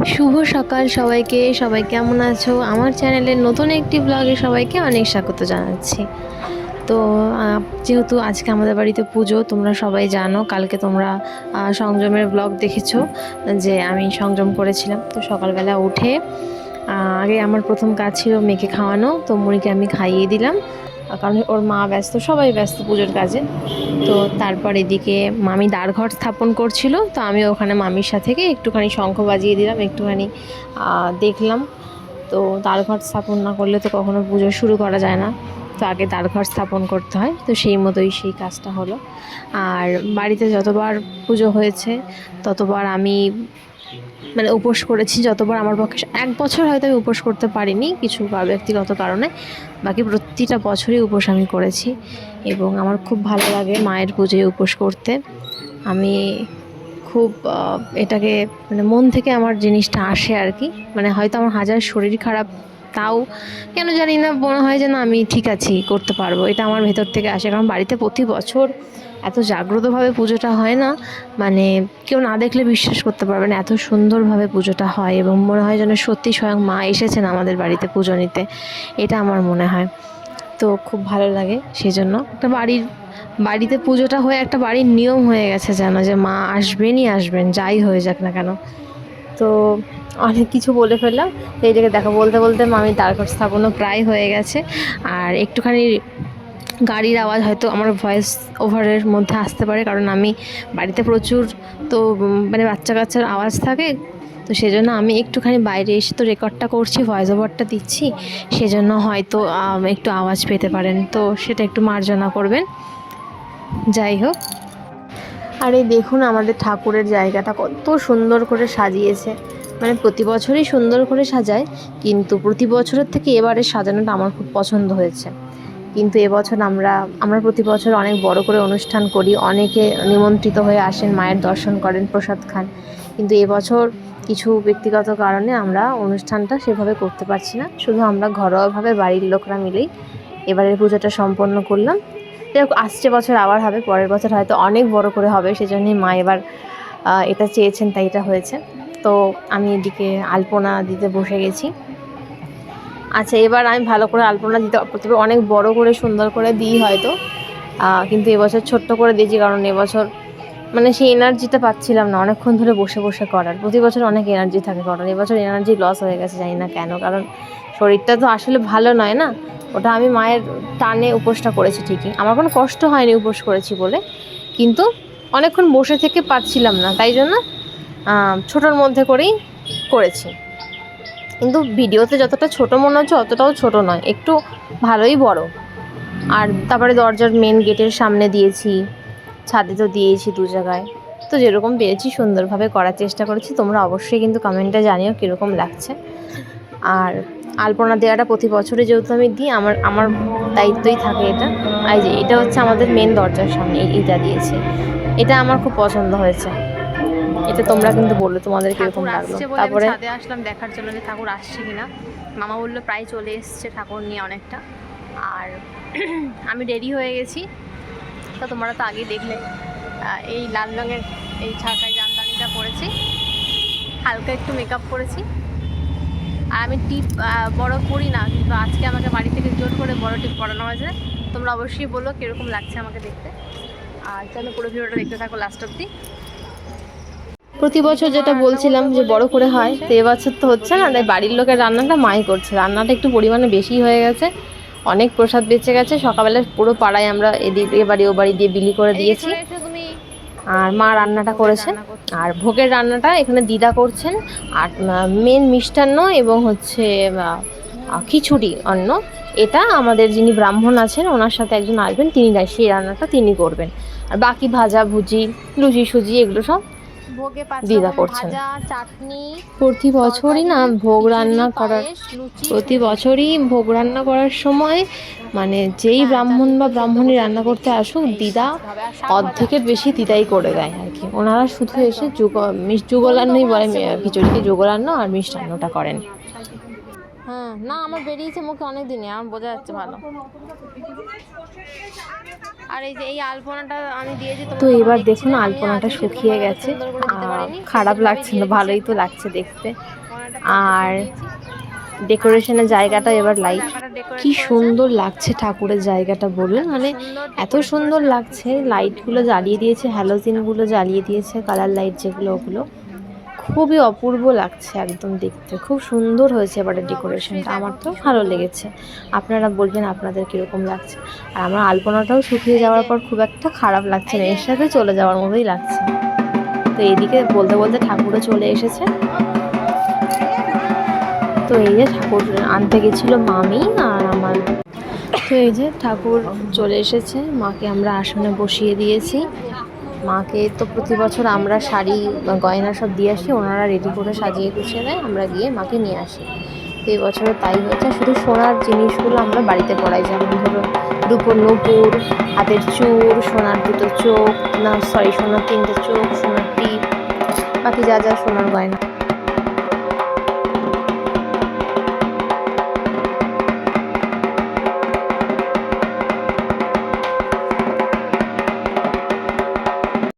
শুভ সকাল সবাইকে। সবাই কেমন আছো? আমার চ্যানেলের নতুন একটি ব্লগে সবাইকে অনেক স্বাগত জানাচ্ছি। তো যেহেতু আজকে আমাদের বাড়িতে পুজো, তোমরা সবাই জানো। কালকে তোমরা সংযমের ব্লগ দেখেছো যে আমি সংযম করেছিলাম। তো সকালবেলা উঠে আগে আমার প্রথম কাজ ছিল মেয়েকে খাওয়ানো। তো মুড়িকে আমি খাইয়ে দিলাম, কারণ ওর মা ব্যস্ত, সবাই ব্যস্ত পুজোর কাজে। তো তারপর এদিকে মামি দাঁড়ঘর স্থাপন করছিল, তো আমি ওখানে মামির সাথে গিয়ে একটুখানি শঙ্খ বাজিয়ে দিলাম, একটুখানি দেখলাম। তো দাঁড়ঘর স্থাপন না করলে তো কখনো পুজো শুরু করা যায় না, তো আগে দাঁড়ঘর স্থাপন করতে হয়। তো সেই মতোই সেই কাজটা হলো। আর বাড়িতে যতবার পুজো হয়েছে ততবার আমি মানে উপোস করেছি। যতবার আমার পক্ষে, এক বছর হয়তো আমি উপোস করতে পারিনি কিছু ব্যক্তিগত কারণে, বাকি প্রতিটা বছরই উপোস আমি করেছি। এবং আমার খুব ভালো লাগে মায়ের পুজোয় উপোস করতে। আমি খুব এটাকে মানে মন থেকে আমার জিনিসটা আসে আর কি। মানে হয়তো আমার হাজার শরীর খারাপ, তাও কেন জানি না মনে হয় যে না, আমি ঠিক আছি, করতে পারবো। এটা আমার ভেতর থেকে আসে, কারণ বাড়িতে প্রতি বছর এত জাগ্রতভাবে পুজোটা হয় না, মানে কেউ না দেখলে বিশ্বাস করতে পারবে না, এত সুন্দরভাবে পুজোটা হয়। এবং মনে হয় যেন সত্যি স্বয়ং মা এসেছেন আমাদের বাড়িতে পুজো নিতে, এটা আমার মনে হয়। তো খুব ভালো লাগে। সেজন্য একটা বাড়িতে পুজোটা হয়ে একটা বাড়ির নিয়ম হয়ে গেছে যেন, যে মা আসবেনই আসবেন, যাই হয়ে যাক না কেন। তো অনেক কিছু বলে ফেললাম। তো এইটাকে দেখো, বলতে বলতে মামি তারকর স্থাপনও প্রায় হয়ে গেছে। আর একটুখানি গাড়ির আওয়াজ হয়তো আমার ভয়েস ওভারের মধ্যে আসতে পারে, কারণ আমি বাড়িতে প্রচুর তো মানে বাচ্চা কাচ্চার আওয়াজ থাকে। তো সেজন্য আমি একটুখানি বাইরে এসে তো রেকর্ডটা করছি, ভয়েস ওভারটা দিচ্ছি, সেজন্য হয়তো একটু আওয়াজ পেতে পারেন, তো সেটা একটু মার্জনা করবেন। যাই হোক, আর এই দেখুন আমাদের ঠাকুরের জায়গাটা কত সুন্দর করে সাজিয়েছে। মানে প্রতি বছরই সুন্দর করে সাজায়, কিন্তু প্রতি বছরের থেকে এবারে সাজানোটা আমার খুব পছন্দ হয়েছে। কিন্তু এবছর আমরা প্রতি বছর অনেক বড় করে অনুষ্ঠান করি, অনেকে নিমন্ত্রিত হয়ে আসেন, মায়ের দর্শন করেন, প্রসাদ খান। কিন্তু এবছর কিছু ব্যক্তিগত কারণে আমরা অনুষ্ঠানটা সেভাবে করতে পারছি না। শুধু আমরা ঘরোয়াভাবে বাড়ির লোকরা মিলেই এবারের পুজোটা সম্পন্ন করলাম। আসছে বছর আবার হবে, পরের বছর হয়তো অনেক বড় করে হবে, সেজন্যই মা এবার এটা চেয়েছেন, তাই এটা হয়েছে। তো আমি এদিকে আলপনা দিতে বসে গেছি। আচ্ছা, এবার আমি ভালো করে আলপনা দিতে, প্রথমে অনেক বড় করে সুন্দর করে দিই হয়তো, কিন্তু এবছর ছোট্ট করে দিয়েছি, কারণ এবছর মানে সেই এনার্জিটা পাচ্ছিলাম না অনেকক্ষণ ধরে বসে বসে করার। প্রতি বছর অনেক এনার্জি থাকে করার, এবছর এনার্জি লস হয়ে গেছে, জানি না কেন। কারণ শরীরটা তো আসলে ভালো নয় না। ওটা আমি মায়ের টানে উপোসটা করেছি ঠিকই, আমার কোনো কষ্ট হয়নি উপোস করেছি বলে, কিন্তু অনেকক্ষণ বসে থেকে পারছিলাম না, তাই জন্য ছোটোর মধ্যে করেই করেছি। কিন্তু ভিডিওতে যতটা ছোট মনে হচ্ছে অতটাও ছোট নয়, একটু ভালোই বড়। আর তারপরে দরজার মেন গেটের সামনে দিয়েছি, ছাদে তো দিয়েছি, দু জায়গায়। তো যেরকম পেরেছি সুন্দরভাবে করার চেষ্টা করেছি। তোমরা অবশ্যই কিন্তু কমেন্টে জানিও কীরকম লাগছে। আর আলপনা দেওয়াটা প্রতি বছরে যেহেতু আমি দিই, আমার দায়িত্বই থাকে এটা। এই যে এটা হচ্ছে আমাদের মেন দরজার সামনে, এইটা দিয়েছি। এটা আমার খুব পছন্দ হয়েছে। এটা তোমরা কিন্তু বললো তোমাদের কীরকম লাগলো। তারপরে ছাদে আসলাম দেখার জন্য যে ঠাকুর আসছে কিনা। মামা বললো প্রায় চলে এসছে ঠাকুর নিয়ে অনেকটা। আর আমি রেডি হয়ে গেছি, তো তোমরা তো আগেই দেখলে। এই লাল রঙের এই ছাকায় জামদানিটা পরেছি, হালকা একটু মেকআপ করেছি। আর আমি টিপ বড় করি না, কিন্তু আজকে আমাকে বাড়ি থেকে জোর করে বড় টিপ পরানো হয়েছে। তোমরা অবশ্যই বলো কীরকম লাগছে আমাকে দেখতে। আর চলো পুরো ভিডিওটা দেখতে থাকো লাস্ট অবধি। প্রতি বছর যেটা বলছিলাম যে বড় করে হয়, তো এবছর তো হচ্ছে না, তাই বাড়ির লোকের রান্নাটা মাই করছে। রান্নাটা একটু পরিমাণে বেশি হয়ে গেছে, অনেক প্রসাদ বেঁচে গেছে। সকালবেলা পুরো পাড়ায় আমরা এ বাড়ি ও বাড়ি দিয়ে বিলি করে দিয়েছি। আর মা রান্নাটা করেছেন, আর ভোগের রান্নাটা এখানে দিদা করছেন। আর মেন মিষ্টান্ন এবং হচ্ছে খিচুড়ি অন্ন, এটা আমাদের যিনি ব্রাহ্মণ আছেন ওনার সাথে একজন আসবেন, তিনি সেই রান্নাটা তিনি করবেন। আর বাকি ভাজা ভুজি, লুচি সুজি, এগুলো সব দিদা করছেন। প্রতি বছরই না ভোগ রান্না করার, প্রতি বছরই ভোগ রান্না করার সময় মানে যেই ব্রাহ্মণ বা ব্রাহ্মণী রান্না করতে আসুক, দিদা অর্ধেকের বেশি দিদাই করে দেয় আর কি। ওনারা শুধু এসে যুগলান্নই বলে, খিচুড়িকে যুগলান্ন আর মিষ্টান্নটা করেন। হ্যাঁ না আমার বেরিয়েছে মুখে অনেক দিনই, আমার বোঝা যাচ্ছে ভালো। আর এই যে এই আলপনাটা আমি দিয়েছি তো এবার দেখুন আলপনাটা শুকিয়ে গেছে, খারাপ লাগছে না, ভালোই তো লাগছে দেখতে। আর ডেকোরেশনের জায়গাটা এবার লাইট, কি সুন্দর লাগছে ঠাকুরের জায়গাটা বলুন, মানে এত সুন্দর লাগছে। লাইটগুলো জ্বালিয়ে দিয়েছে, হ্যালোজিনগুলো জ্বালিয়ে দিয়েছে, কালার লাইট যেগুলো, ওগুলো খুবই অপূর্ব লাগছে একদম দেখতে, খুব সুন্দর হয়েছে এবারে ডেকোরেশনটা, আমার তো ভালো লেগেছে। আপনারা বলবেন আপনাদের কীরকম লাগছে। আর আমার আলপনাটাও শুকিয়ে যাওয়ার পর খুব একটা খারাপ লাগছে না, এর সাথে চলে যাওয়ার মতোই লাগছে। তো এইদিকে বলতে বলতে ঠাকুরও চলে এসেছে। তো এই যে ঠাকুর আনতে গেছিলো মামি আর আমার। তো এই যে ঠাকুর চলে এসেছে, মাকে আমরা আসনে বসিয়ে দিয়েছি। মাকে তো প্রতি বছর আমরা শাড়ি গয়না সব দিয়ে আসি, ওনারা রেডি করে সাজিয়ে গুছিয়ে দেয়, আমরা গিয়ে মাকে নিয়ে আসি। তো এই বছরও তাই হয়েছে, শুধু সোনার জিনিসগুলো আমরা বাড়িতে পরাই, যেমন ধরো রূপোর নূপুর, হাতের চূড়, সোনার দুটো চোখ, না সরি সোনার 3টে চোখ, সোনার টিপ, বাকি যা যা সোনার গয়না।